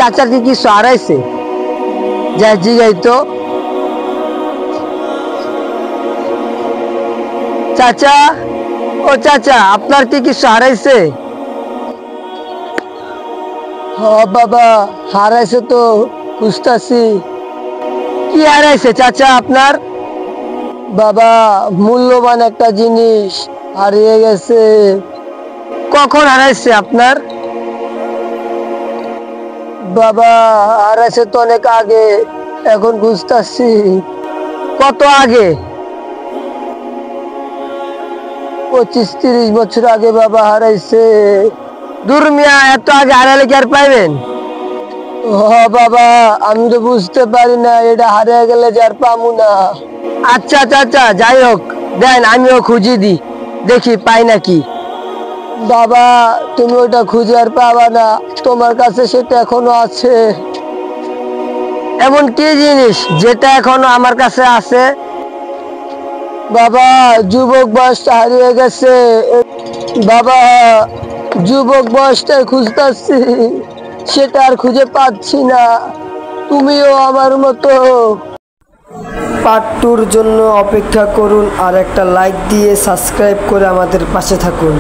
চাচার কি কিছু হারাইছে? যা জিগাই তো। চাচা, ও চাচা, আপনার কি কিছু হারাইছে? হ্যাঁ বাবা, হারাইছে তো, খুঁজতাছি। কি হারাইছে চাচা আপনার? বাবা, মূল্যবান একটা জিনিস হারিয়ে গেছে। কখন হারাইছে আপনার? বাবা, হারাইছে তো অনেক আগে, এখন খুঁজতাছি। কত আগে? 25-30 বছর আগে বাবা হারাইছে। দূর মিয়া, এত আগে হারালে কি আর পাইবেন? হ বাবা, আমি তো বুঝতে পারি না এটা হারিয়ে গেলে যে আর পামু না। আচ্ছা চাচা, যাই হোক, দেন আমিও খুঁজি দি, দেখি পাই নাকি। বাবা, তুমি ওটা খুঁজে আর পাবা না, তোমার কাছে সেটা এখনো আছে। এমন কি জিনিস যেটা এখনো আমার কাছে আছে? বাবা, যুবক বয়সটা হারিয়ে গেছে। বাবা, যুবক বয়সটাই খুঁজতেছি, সেটা আর খুঁজে পাচ্ছি না। তুমিও আমার মতো। পার্ট 2-র জন্য অপেক্ষা করুন আর একটা লাইক দিয়ে সাবস্ক্রাইব করে আমাদের পাশে থাকুন।